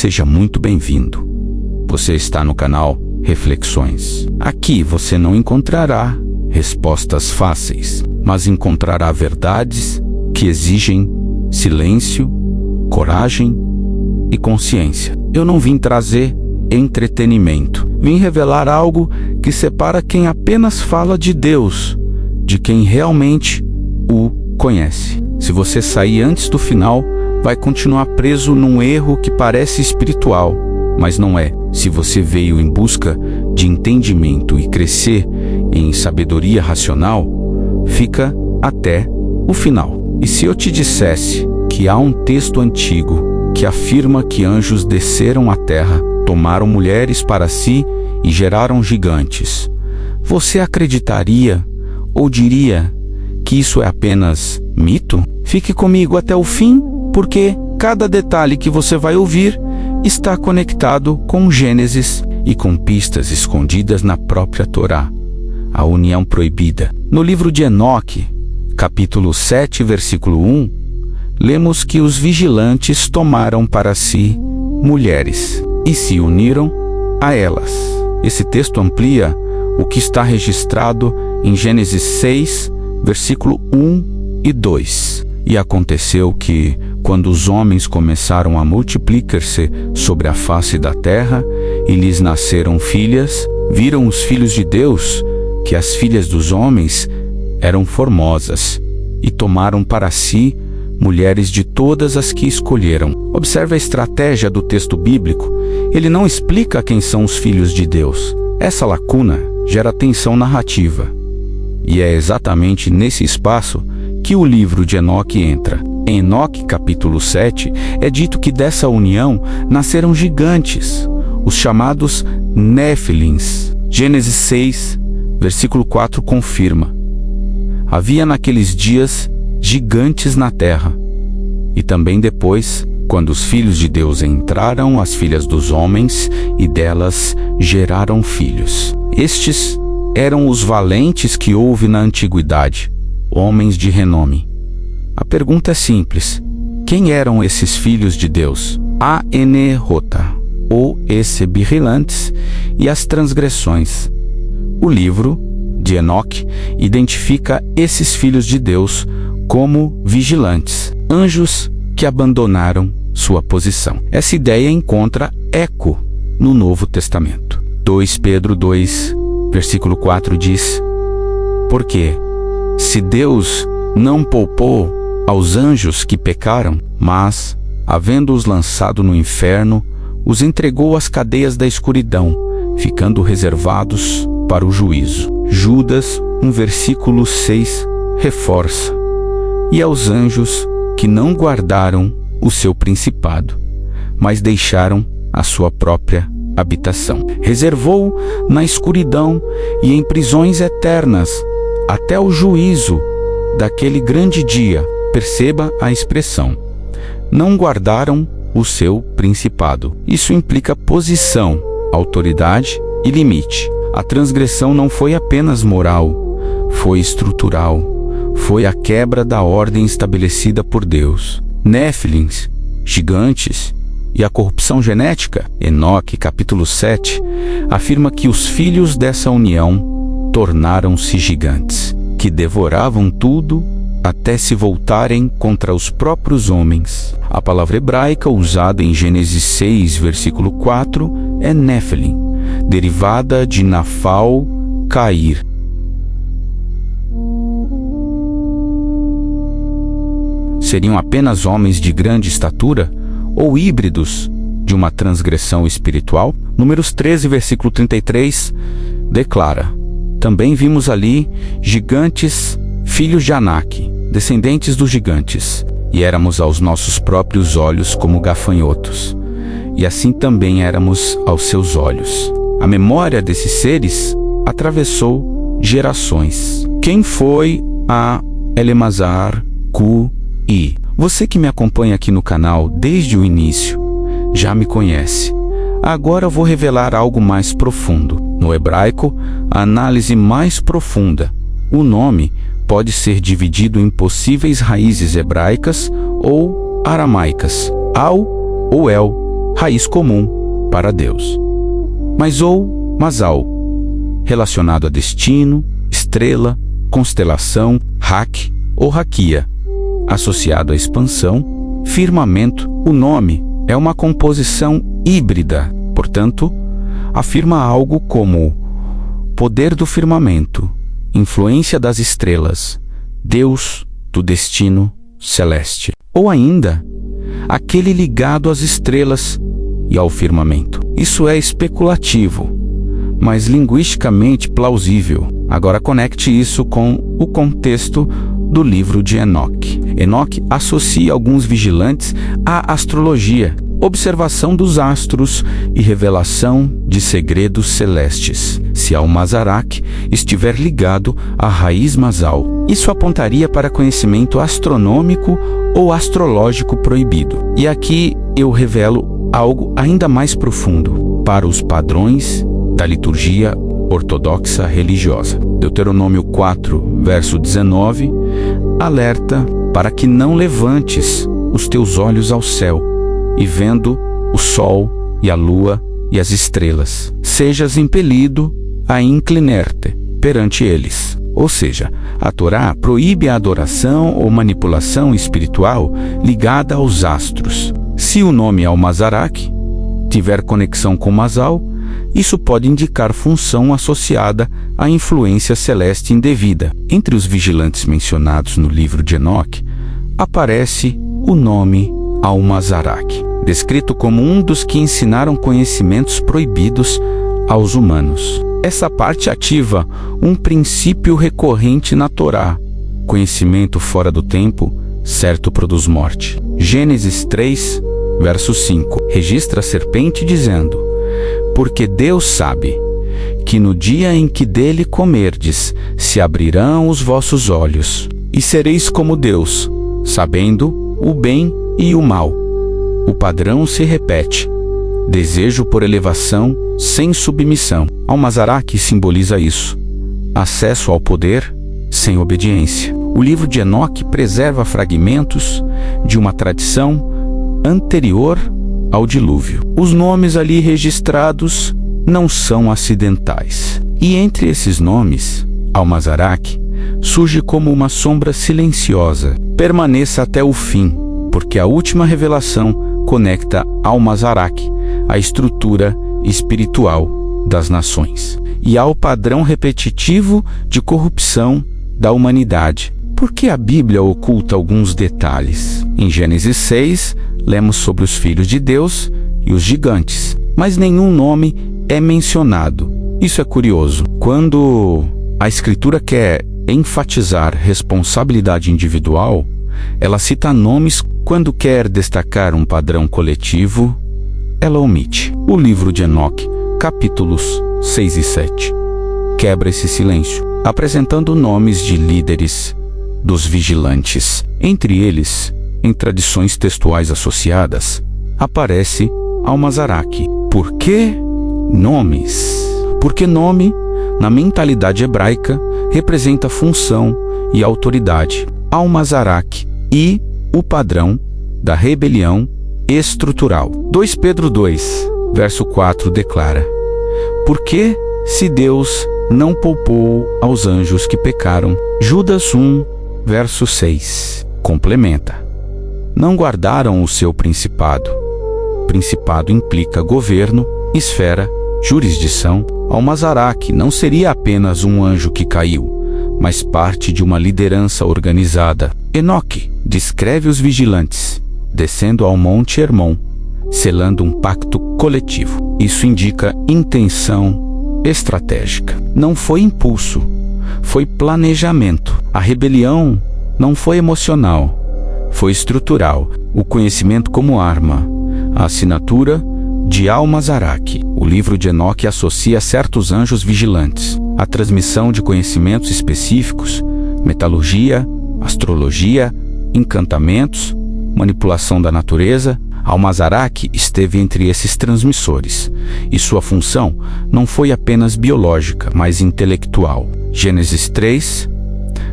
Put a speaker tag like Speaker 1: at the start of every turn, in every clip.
Speaker 1: Seja muito bem-vindo. Você está no canal Reflexões. Aqui você não encontrará respostas fáceis, mas encontrará verdades que exigem silêncio, coragem e consciência. Eu não vim trazer entretenimento. Vim revelar algo que separa quem apenas fala de Deus de quem realmente o conhece. Se você sair antes do final, vai continuar preso num erro que parece espiritual, mas não é. Se você veio em busca de entendimento e crescer em sabedoria racional, fica até o final. E se eu te dissesse que há um texto antigo que afirma que anjos desceram à terra, tomaram mulheres para si e geraram gigantes, você acreditaria ou diria que isso é apenas mito? Fique comigo até o fim, porque cada detalhe que você vai ouvir está conectado com Gênesis e com pistas escondidas na própria Torá, a união proibida. No livro de Enoque, capítulo 7, versículo 1, lemos que os vigilantes tomaram para si mulheres e se uniram a elas. Esse texto amplia o que está registrado em Gênesis 6, versículo 1 e 2. E aconteceu que, quando os homens começaram a multiplicar-se sobre a face da terra, e lhes nasceram filhas, viram os filhos de Deus que as filhas dos homens eram formosas, e tomaram para si mulheres de todas as que escolheram. Observe a estratégia do texto bíblico. Ele não explica quem são os filhos de Deus. Essa lacuna gera tensão narrativa. E é exatamente nesse espaço que o livro de Enoque entra. Em Enoque, capítulo 7, é dito que dessa união nasceram gigantes, os chamados Néfilins. Gênesis 6, versículo 4 confirma: havia naqueles dias gigantes na terra. E também depois, quando os filhos de Deus entraram, as filhas dos homens, e delas geraram filhos. Estes eram os valentes que houve na antiguidade, homens de renome. A pergunta é simples: quem eram esses filhos de Deus? A Enerota, ou Essebihilantes, e as transgressões. O livro de Enoque identifica esses filhos de Deus como vigilantes, anjos que abandonaram sua posição. Essa ideia encontra eco no Novo Testamento. 2 Pedro 2, versículo 4 diz: porque se Deus não poupou aos anjos que pecaram, mas, havendo-os lançado no inferno, os entregou às cadeias da escuridão, ficando reservados para o juízo. Judas 1, versículo 6 reforça: e aos anjos que não guardaram o seu principado, mas deixaram a sua própria habitação. Reservou na escuridão e em prisões eternas, até o juízo daquele grande dia. Perceba a expressão: não guardaram o seu principado. Isso implica posição, autoridade e limite. A transgressão não foi apenas moral, foi estrutural. Foi a quebra da ordem estabelecida por Deus. Néfilins, gigantes, e a corrupção genética. Enoque, capítulo 7, afirma que os filhos dessa união tornaram-se gigantes, que devoravam tudo até se voltarem contra os próprios homens. A palavra hebraica usada em Gênesis 6, versículo 4, é Néfilim, derivada de Nafal, cair. Seriam apenas homens de grande estatura ou híbridos de uma transgressão espiritual? Números 13, versículo 33, declara: também vimos ali gigantes, filhos de Anak, descendentes dos gigantes, e éramos aos nossos próprios olhos como gafanhotos, e assim também éramos aos seus olhos. A memória desses seres atravessou gerações. Quem foi a Elemazar, Cu-i? Você que me acompanha aqui no canal desde o início já me conhece. Agora vou revelar algo mais profundo. No hebraico, a análise mais profunda. O nome pode ser dividido em possíveis raízes hebraicas ou aramaicas, Al ou El, raiz comum para Deus. Mas ou Mazal, relacionado a destino, estrela, constelação, Rak ou Raquia, associado à expansão, firmamento. O nome é uma composição híbrida, portanto, afirma algo como poder do firmamento, influência das estrelas, Deus do destino celeste. Ou ainda, aquele ligado às estrelas e ao firmamento. Isso é especulativo, mas linguisticamente plausível. Agora conecte isso com o contexto do livro de Enoque. Enoque associa alguns vigilantes à astrologia, observação dos astros e revelação de segredos celestes. Se Almazarak estiver ligado à raiz Mazal, isso apontaria para conhecimento astronômico ou astrológico proibido. E aqui eu revelo algo ainda mais profundo para os padrões da liturgia ortodoxa religiosa. Deuteronômio 4, verso 19, alerta para que não levantes os teus olhos ao céu e vendo o sol e a lua e as estrelas, sejas impelido a inclinar-te perante eles. Ou seja, a Torá proíbe a adoração ou manipulação espiritual ligada aos astros. Se o nome Almazarak tiver conexão com Mazal, isso pode indicar função associada à influência celeste indevida. Entre os vigilantes mencionados no livro de Enoque, aparece o nome Almazarak, descrito como um dos que ensinaram conhecimentos proibidos aos humanos. Essa parte ativa um princípio recorrente na Torá: conhecimento fora do tempo, certo produz morte. Gênesis 3, verso 5, registra a serpente dizendo: porque Deus sabe que no dia em que dele comerdes, se abrirão os vossos olhos, e sereis como Deus, sabendo o bem e o mal. O padrão se repete: desejo por elevação, sem submissão. Almazarak simboliza isso: acesso ao poder, sem obediência. O livro de Enoque preserva fragmentos de uma tradição anterior ao dilúvio. Os nomes ali registrados não são acidentais. E entre esses nomes, Almazarak surge como uma sombra silenciosa. Permaneça até o fim, porque a última revelação conecta Almazarak à estrutura espiritual das nações e ao padrão repetitivo de corrupção da humanidade. Por que a Bíblia oculta alguns detalhes? Em Gênesis 6, lemos sobre os filhos de Deus e os gigantes, mas nenhum nome é mencionado. Isso é curioso. Quando a Escritura quer enfatizar responsabilidade individual, ela cita nomes. Quando quer destacar um padrão coletivo, ela omite. O livro de Enoque, capítulos 6 e 7, quebra esse silêncio, apresentando nomes de líderes dos vigilantes. Entre eles, em tradições textuais associadas, aparece Almazarak. Por que nomes? Porque nome, na mentalidade hebraica, representa função e autoridade. Almazarak e o padrão da rebelião estrutural. 2 Pedro 2, verso 4 declara: porque se Deus não poupou aos anjos que pecaram. Judas 1, verso 6 complementa: não guardaram o seu principado. Principado implica governo, esfera, jurisdição. Almazarak não seria apenas um anjo que caiu, mas parte de uma liderança organizada. Enoque descreve os vigilantes descendo ao Monte Hermon, selando um pacto coletivo. Isso indica intenção estratégica. Não foi impulso, foi planejamento. A rebelião não foi emocional, foi estrutural. O conhecimento como arma. A assinatura de Almazarak. O livro de Enoque associa certos anjos vigilantes à transmissão de conhecimentos específicos, metalurgia, astrologia, encantamentos, manipulação da natureza. Almazarak esteve entre esses transmissores, e sua função não foi apenas biológica, mas intelectual. Gênesis 3,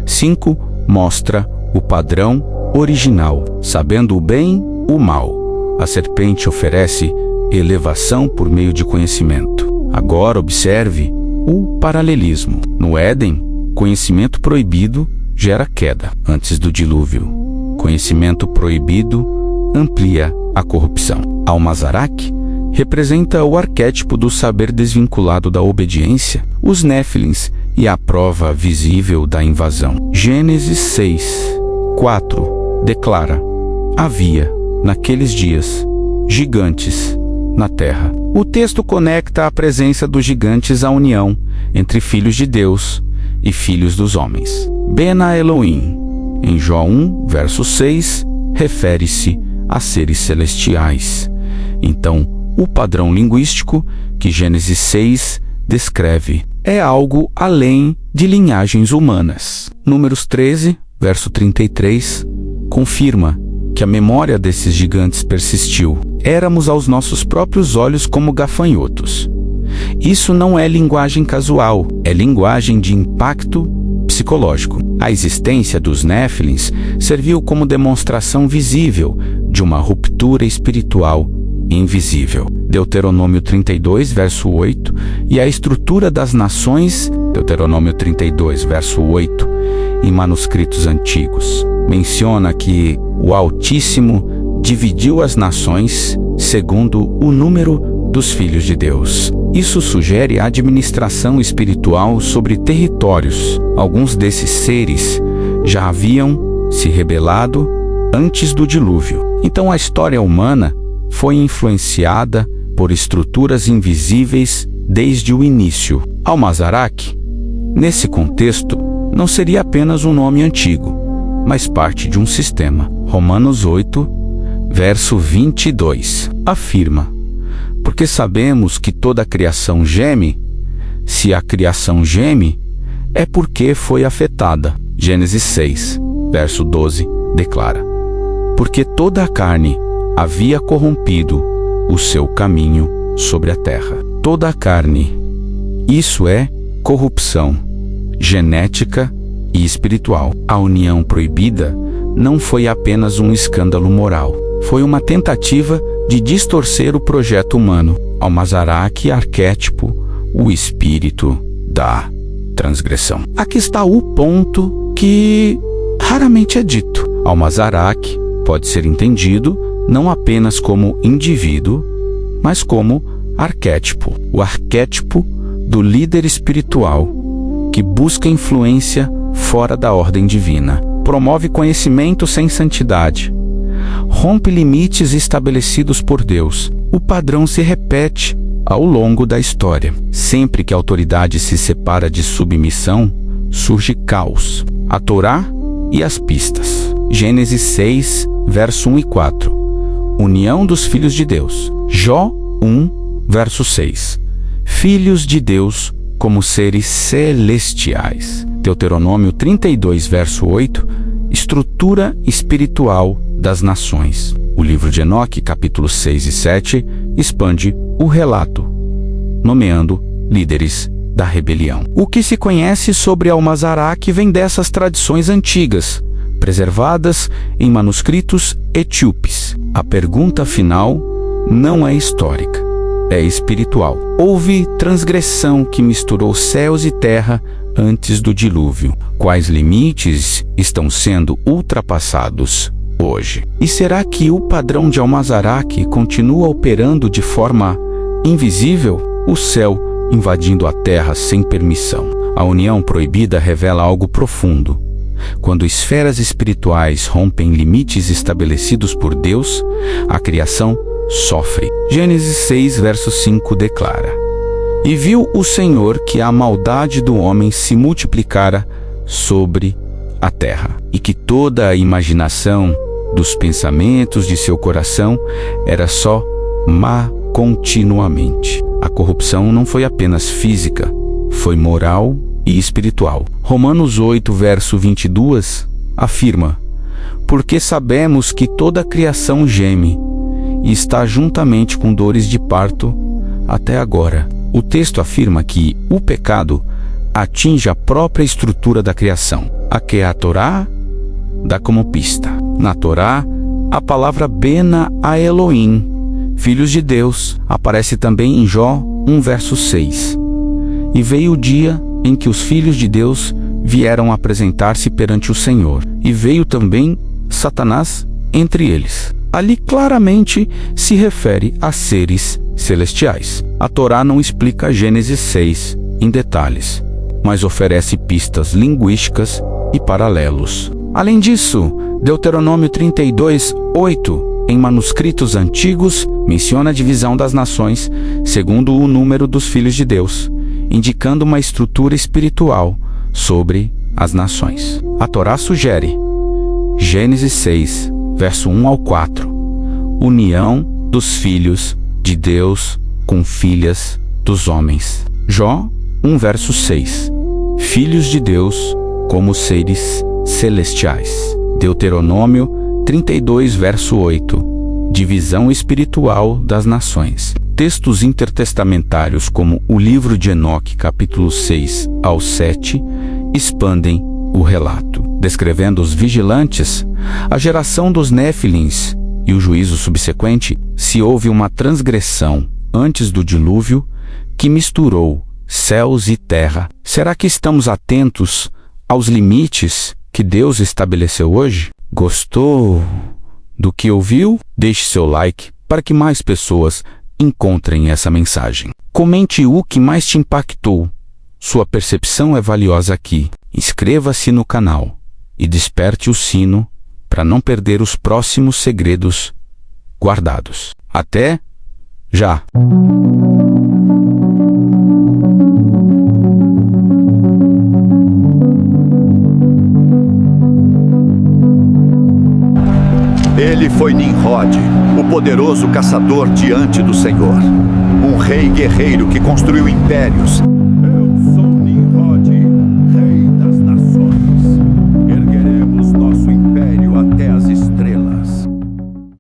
Speaker 1: 5 mostra o padrão original, sabendo o bem, o mal. A serpente oferece elevação por meio de conhecimento. Agora observe o paralelismo. No Éden, conhecimento proibido gera queda. Antes do dilúvio, conhecimento proibido amplia a corrupção. Almazaraque representa o arquétipo do saber desvinculado da obediência, os Néfilins e a prova visível da invasão. Gênesis 6:4 declara: havia, naqueles dias, gigantes na terra. O texto conecta a presença dos gigantes à união entre filhos de Deus e filhos dos homens. Bena Elohim, em Jó 1, verso 6, refere-se a seres celestiais. Então, o padrão linguístico que Gênesis 6 descreve é algo além de linhagens humanas. Números 13, verso 33, confirma que a memória desses gigantes persistiu. Éramos aos nossos próprios olhos como gafanhotos. Isso não é linguagem casual, é linguagem de impacto psicológico. A existência dos Néfilins serviu como demonstração visível de uma ruptura espiritual invisível. Deuteronômio 32, verso 8, e a estrutura das nações, Deuteronômio 32, verso 8, em manuscritos antigos, menciona que o Altíssimo dividiu as nações segundo o número dos filhos de Deus. Isso sugere a administração espiritual sobre territórios. Alguns desses seres já haviam se rebelado antes do dilúvio. Então a história humana foi influenciada por estruturas invisíveis desde o início. Almazaraque, nesse contexto, não seria apenas um nome antigo, mas parte de um sistema. Romanos 8, verso 22, afirma: porque sabemos que toda a criação geme. Se a criação geme, é porque foi afetada. Gênesis 6, verso 12, declara: porque toda a carne havia corrompido o seu caminho sobre a terra. Toda a carne, isso é corrupção genética e espiritual. A união proibida não foi apenas um escândalo moral, foi uma tentativa de distorcer o projeto humano. Almazaraque, arquétipo, o espírito da transgressão. Aqui está o ponto que raramente é dito. Almazaraque pode ser entendido não apenas como indivíduo, mas como arquétipo. O arquétipo do líder espiritual que busca influência fora da ordem divina, promove conhecimento sem santidade, rompe limites estabelecidos por Deus. O padrão se repete ao longo da história. Sempre que a autoridade se separa de submissão, surge caos. A Torá e as pistas. Gênesis 6, verso 1 e 4. União dos filhos de Deus. Jó 1, verso 6. Filhos de Deus como seres celestiais. Deuteronômio 32, verso 8. Estrutura espiritual das nações. O livro de Enoque, capítulos 6 e 7, expande o relato, nomeando líderes da rebelião. O que se conhece sobre Almazaraque vem dessas tradições antigas, preservadas em manuscritos etíopes. A pergunta final não é histórica, é espiritual. Houve transgressão que misturou céus e terra antes do dilúvio. Quais limites estão sendo ultrapassados hoje? E será que o padrão de Almazaraque continua operando de forma invisível? O céu invadindo a terra sem permissão. A união proibida revela algo profundo. Quando esferas espirituais rompem limites estabelecidos por Deus, a criação sofre. Gênesis 6, verso 5 declara: e viu o Senhor que a maldade do homem se multiplicara sobre a terra, e que toda a imaginação dos pensamentos de seu coração era só má continuamente. A corrupção não foi apenas física, foi moral e espiritual. Romanos 8, verso 22, afirma: porque sabemos que toda a criação geme e está juntamente com dores de parto até agora. O texto afirma que o pecado atinge a própria estrutura da criação. Aqui a Torá dá como pista. Na Torá, a palavra Bena a Elohim filhos de Deus, aparece também em Jó 1, verso 6. E veio o dia em que os filhos de Deus vieram apresentar-se perante o Senhor, e veio também Satanás entre eles. Ali claramente se refere a seres celestiais. A Torá não explica Gênesis 6 em detalhes, mas oferece pistas linguísticas e paralelos. Além disso, Deuteronômio 32, 8, em manuscritos antigos, menciona a divisão das nações segundo o número dos filhos de Deus, indicando uma estrutura espiritual sobre as nações. A Torá sugere, Gênesis 6, verso 1 ao 4, união dos filhos de Deus com filhas dos homens. Jó 1, verso 6, filhos de Deus como seres celestiais. Deuteronômio 32, verso 8, divisão espiritual das nações. Textos intertestamentários como o livro de Enoque, capítulo 6 ao 7, expandem o relato, descrevendo os vigilantes, a geração dos Néfilins e o juízo subsequente. Se houve uma transgressão antes do dilúvio que misturou céus e terra, será que estamos atentos aos limites que Deus estabeleceu hoje? Gostou do que ouviu? Deixe seu like para que mais pessoas encontrem essa mensagem. Comente o que mais te impactou. Sua percepção é valiosa aqui. Inscreva-se no canal e desperte o sino para não perder os próximos segredos guardados. Até já!
Speaker 2: Ele foi Nimrod, o poderoso caçador diante do Senhor. Um rei guerreiro que construiu impérios